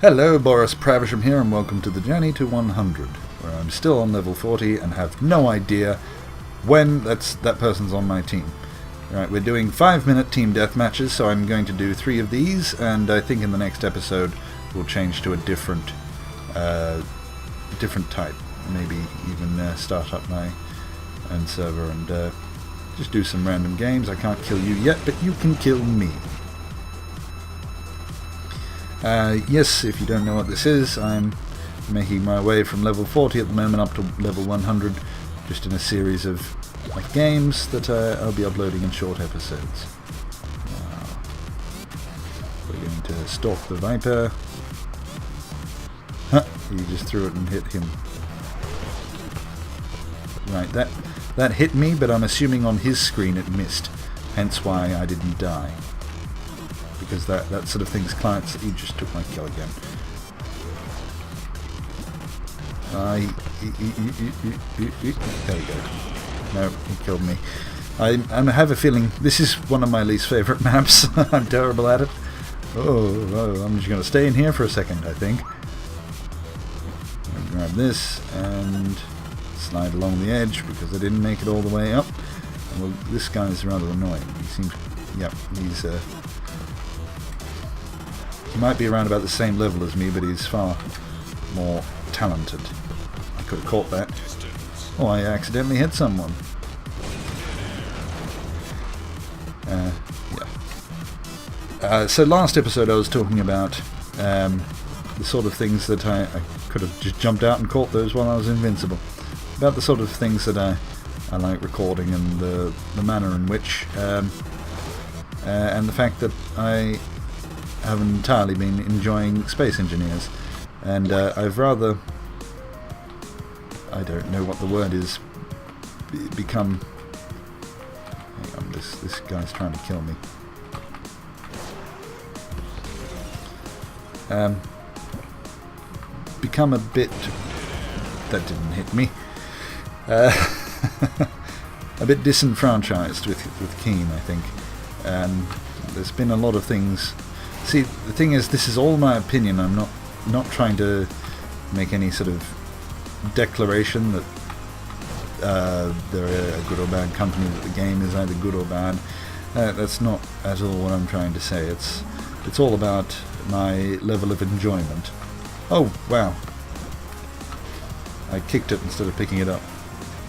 Hello, Boris Pravisham here, and welcome to the journey to 100, where I'm still on level 40 and have no idea when that person's on my team. Right, we're doing 5-minute team deathmatches, so I'm going to do 3 of these, and I think in the next episode we'll change to a different type. Maybe even start up my own server and just do some random games. I can't kill you yet, but you can kill me. Yes, if you don't know what this is, I'm making my way from level 40 at the moment up to level 100, just in a series of games that I'll be uploading in short episodes. We're going to stalk the Viper. Huh, he just threw it and hit him. Right, that hit me, but I'm assuming on his screen it missed, hence why I didn't die. Because that sort of thing's clients. He just took my kill again. There you go. No, he killed me. I have a feeling this is one of my least favourite maps. I'm terrible at it. Oh, I'm just going to stay in here for a second, I think. I'll grab this and slide along the edge because I didn't make it all the way up. Well, this guy is rather annoying. He seems... Yep, he's... He might be around about the same level as me, but he's far more talented. I could have caught that. Oh, I accidentally hit someone. Yeah. So last episode I was talking about the sort of things that I could have just jumped out and caught those while I was invincible. About the sort of things that I like recording and the manner in which, and the fact that I haven't entirely been enjoying Space Engineers, and I've rather, I don't know what the word is, become... Hang on, this guy's trying to kill me. Become a bit... That didn't hit me. A bit disenfranchised with Keen, I think. There's been a lot of things... See, the thing is, this is all my opinion. I'm not trying to make any sort of declaration that they're a good or bad company, that the game is either good or bad. That's not at all what I'm trying to say. It's all about my level of enjoyment. Oh, wow. I kicked it instead of picking it up.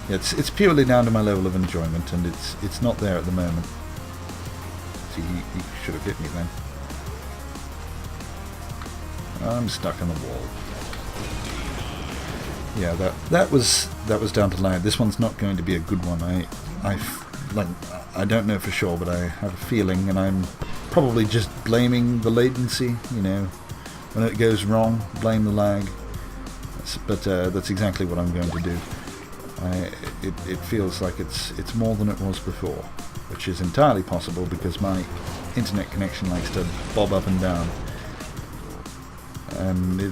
It's purely down to my level of enjoyment, and it's not there at the moment. See, he should have hit me then. I'm stuck in the wall. Yeah, that was down to lag. This one's not going to be a good one. I don't know for sure, but I have a feeling, and I'm probably just blaming the latency. You know, when it goes wrong, blame the lag. But that's exactly what I'm going to do. It feels like it's more than it was before, which is entirely possible because my internet connection likes to bob up and down.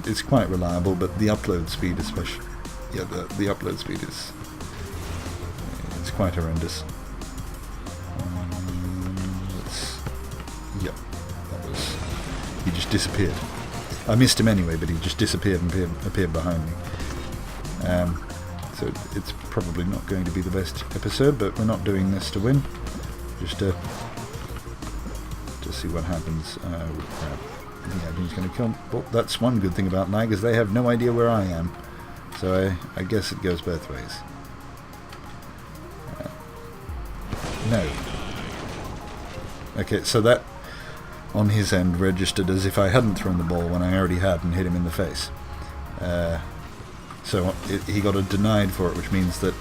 It's quite reliable, but the upload speed especially... Yeah, the upload speed is... It's quite horrendous. Yep, that was... He just disappeared. I missed him anyway, but he just disappeared and appeared behind me. So it's probably not going to be the best episode, but we're not doing this to win. Just to see what happens. Yeah, he's going to kill me. Well, that's one good thing about lag, is they have no idea where I am. So I guess it goes both ways. No. Okay, so that on his end registered as if I hadn't thrown the ball when I already had and hit him in the face. So he got a denied for it, which means that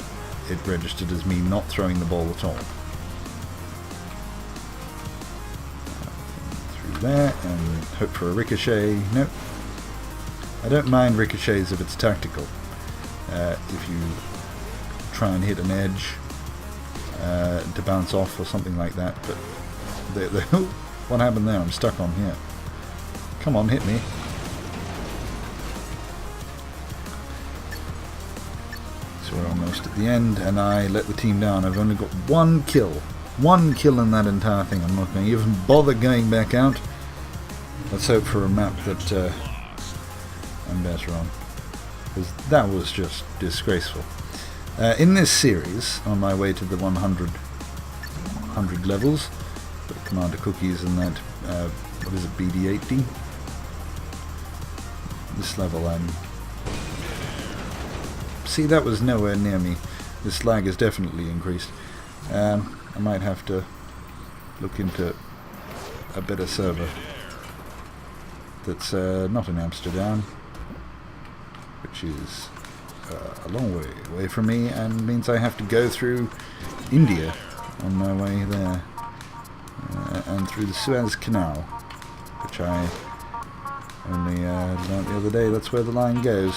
it registered as me not throwing the ball at all. There, and hope for a ricochet. Nope. I don't mind ricochets if it's tactical. If you try and hit an edge to bounce off or something like that, but what happened there? I'm stuck on here. Come on, hit me. So we're almost at the end, and I let the team down. I've only got one kill. One kill in that entire thing. I'm not going to even bother going back out. Let's hope for a map that I'm better on, because that was just disgraceful. In this series, on my way to the 100 levels, the Commander Cookies and that, what is it, BD-8D? This level, see, that was nowhere near me. This lag has definitely increased. I might have to look into a better server that's not in Amsterdam, which is a long way away from me, and means I have to go through India on my way there, and through the Suez Canal, which I only learnt the other day. That's where the line goes.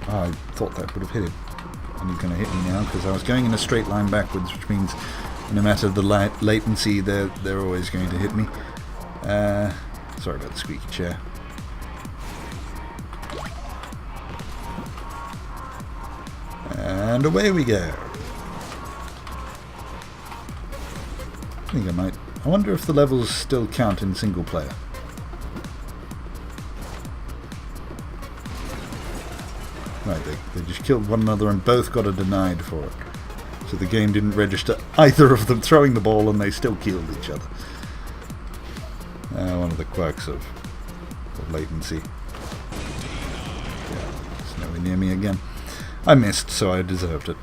I thought that would have hit him, and he's going to hit me now because I was going in a straight line backwards, which means no matter the latency, they're always going to hit me. Sorry about the squeaky chair. And away we go. I think I might. I wonder if the levels still count in single player. Right, they just killed one another and both got a denied for it. So the game didn't register either of them throwing the ball, and they still killed each other. One of the quirks of latency. Yeah, it's nowhere near me again. I missed, so I deserved it.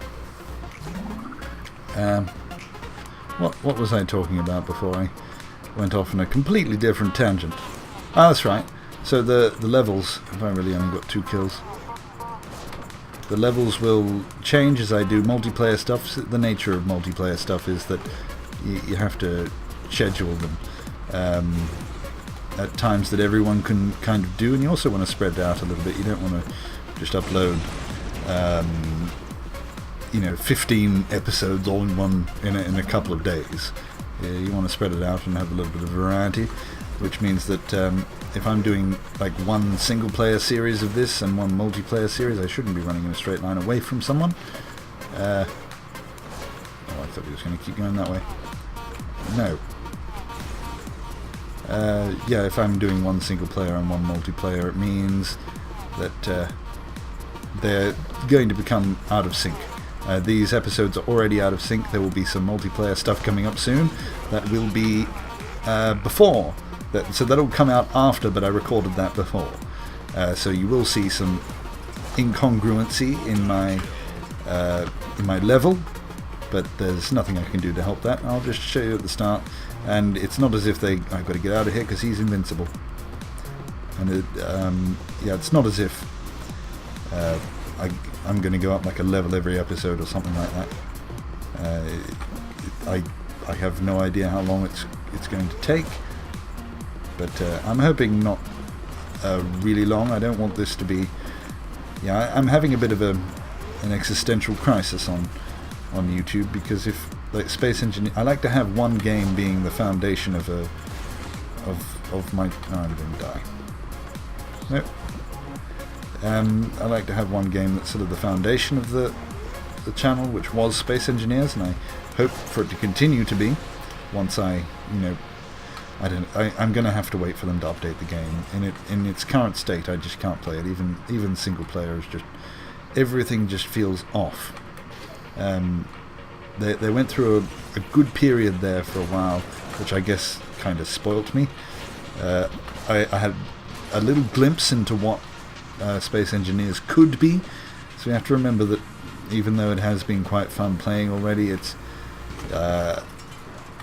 What was I talking about before I went off on a completely different tangent? Ah, that's right. So the levels, have I really only got 2 kills? The levels will change as I do multiplayer stuff. The nature of multiplayer stuff is that you have to schedule them at times that everyone can kind of do, and you also want to spread it out a little bit. You don't want to just upload 15 episodes all in a couple of days. You want to spread it out and have a little bit of variety, which means that if I'm doing like one single player series of this and one multiplayer series, I shouldn't be running in a straight line away from someone. I thought he was going to keep going that way. No. Yeah, if I'm doing one single player and one multiplayer, it means that they're going to become out of sync. These episodes are already out of sync. There will be some multiplayer stuff coming up soon that will be before. So that'll come out after, but I recorded that before. So you will see some incongruency in my level, but there's nothing I can do to help that. I'll just show you at the start, and it's not as if I've got to get out of here because he's invincible. And it's not as if I'm going to go up like a level every episode or something like that. I have no idea how long it's going to take. But I'm hoping not really long. I don't want this to be... Yeah, I'm having a bit of an existential crisis on YouTube, because if, like, Space Engineer... I like to have one game being the foundation of my... Oh, I'm going to die. Nope. I like to have one game that's sort of the foundation of the channel, which was Space Engineers, and I hope for it to continue to be once I'm going to have to wait for them to update the game. In its current state, I just can't play it. Even single player is just... Everything just feels off. They went through a good period there for a while, which I guess kind of spoilt me. I had a little glimpse into what Space Engineers could be, so you have to remember that even though it has been quite fun playing already, it's...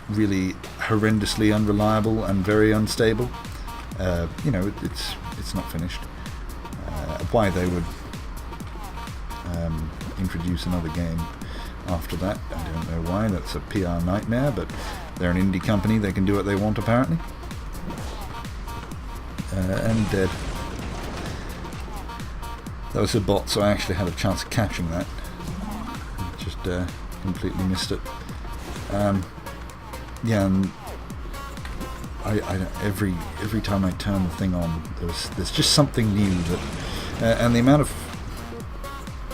really horrendously unreliable and very unstable. It's not finished. Why they would introduce another game after that, I don't know why. That's a PR nightmare, but they're an indie company. They can do what they want, apparently. And dead. That was a bot, so I actually had a chance of catching that. Just completely missed it. Yeah, and every time I turn the thing on, there's just something new that, and the amount of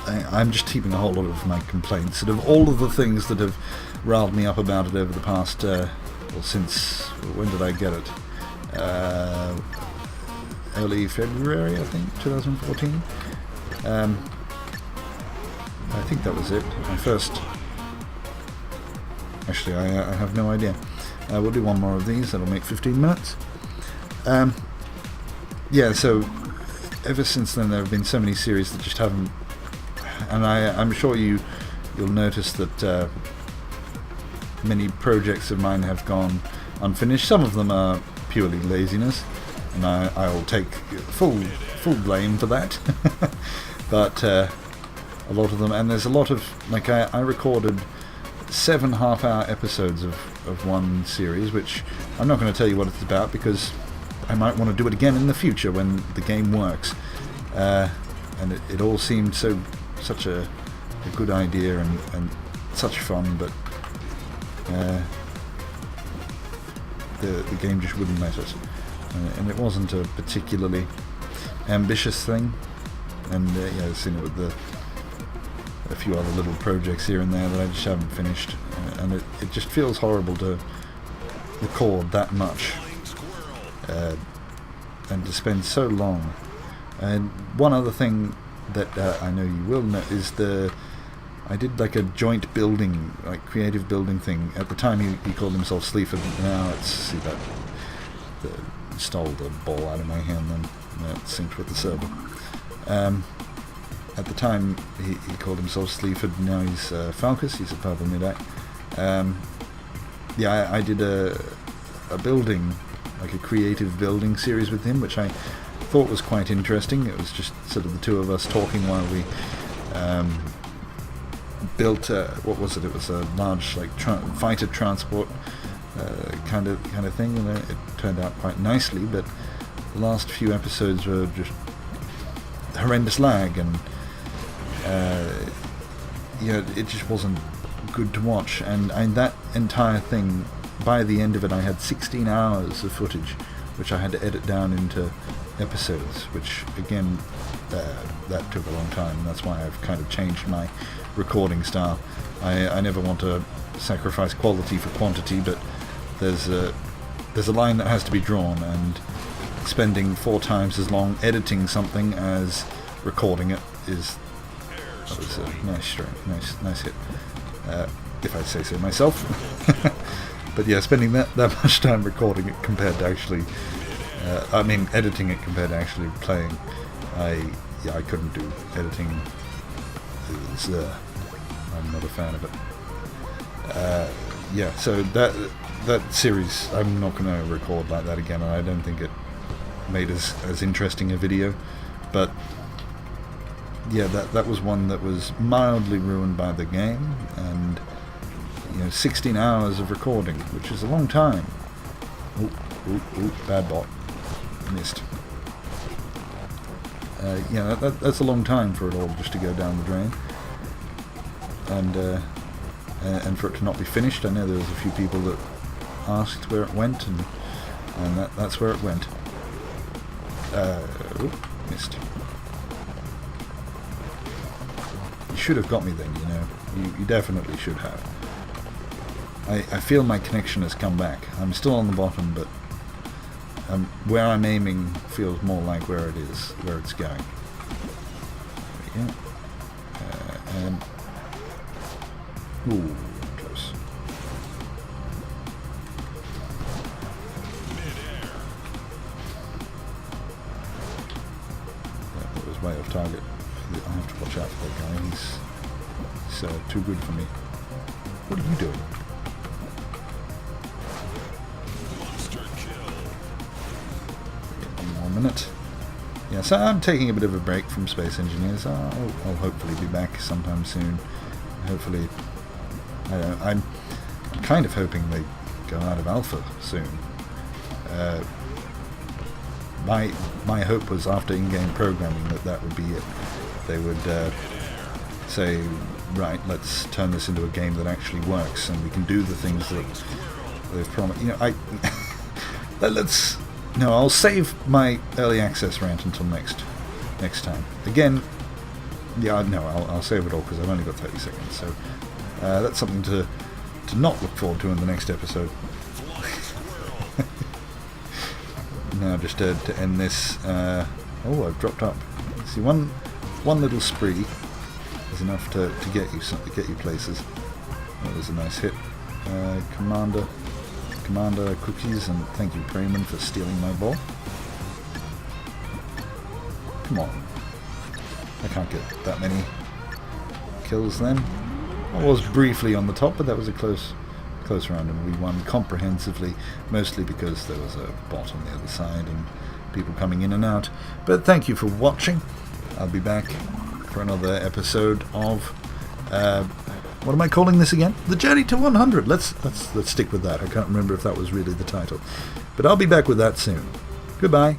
I'm just keeping a whole lot of my complaints, sort of all of the things that have riled me up about it over the past, since, when did I get it? Early February, I think, 2014. I think that was it. My first... Actually, I have no idea. We'll do one more of these. That'll make 15 minutes. Yeah, so ever since then there have been so many series that just haven't... And I'm sure you'll notice that many projects of mine have gone unfinished. Some of them are purely laziness, and I'll take full blame for that. But a lot of them, and there's a lot of, like, I recorded 7 half-hour episodes of one series, which I'm not going to tell you what it's about because I might want to do it again in the future when the game works. And it all seemed such a good idea and such fun, but the game just wouldn't let it. And it wasn't a particularly ambitious thing. And yeah, I've seen it with a few other little projects here and there that I just haven't finished. And it just feels horrible to record that much and to spend so long. And one other thing that I know you will know is I did like a joint building, like creative building thing. At the time he called himself Sleaford. Now see that stole the ball out of my hand and that synced with the server. At the time he called himself Sleaford. Now he's Falcus. He's a purple mid-act. Yeah, I did a building, like a creative building series with him, which I thought was quite interesting. It was just sort of the two of us talking while we built what was it? It was a large like fighter transport kind of thing, and it turned out quite nicely. But the last few episodes were just horrendous lag, and it just wasn't good to watch. And that entire thing, by the end of it, I had 16 hours of footage, which I had to edit down into episodes, which again that took a long time, and that's why I've kind of changed my recording style. I never want to sacrifice quality for quantity, but there's a line that has to be drawn, and spending 4 times as long editing something as recording it that was a nice hit, if I say so myself. But yeah, spending that much time recording it compared to actually editing it compared to actually playing, I couldn't do editing. I'm not a fan of it. Yeah, so that series, I'm not going to record like that again, and I don't think it made as interesting a video. But yeah, that was one that was mildly ruined by the game, and 16 hours of recording, which is a long time. Ooh, bad bot. Missed. Yeah, that's a long time for it all just to go down the drain, and for it to not be finished. I know there was a few people that asked where it went, and that's where it went. Missed. You should have got me then, you definitely should have. I feel my connection has come back. I'm still on the bottom, but where I'm aiming feels more like where it's going. There we go. And ooh, close. That was way off target. I have to watch out for that guy. He's too good for me. What are you doing? Minute. Yeah, so I'm taking a bit of a break from Space Engineers. I'll hopefully be back sometime soon. Hopefully, I'm kind of hoping they go out of alpha soon. My hope was after in-game programming that would be it. They would say, right, let's turn this into a game that actually works, and we can do the things that they've promised. No, I'll save my early access rant until next time. Again, Yeah, no, I'll save it all because I've only got 30 seconds. So that's something to not look forward to in the next episode. Now, just to end this. Oh, I've dropped up. See, one little spree is enough to get you places. That was a nice hit. Commander cookies, and thank you, Preyman, for stealing my ball. Come on. I can't get that many kills then. I was briefly on the top, but that was a close round, and we won comprehensively, mostly because there was a bot on the other side and people coming in and out. But thank you for watching. I'll be back for another episode of what am I calling this again? The Journey to 100. Let's stick with that. I can't remember if that was really the title, but I'll be back with that soon. Goodbye.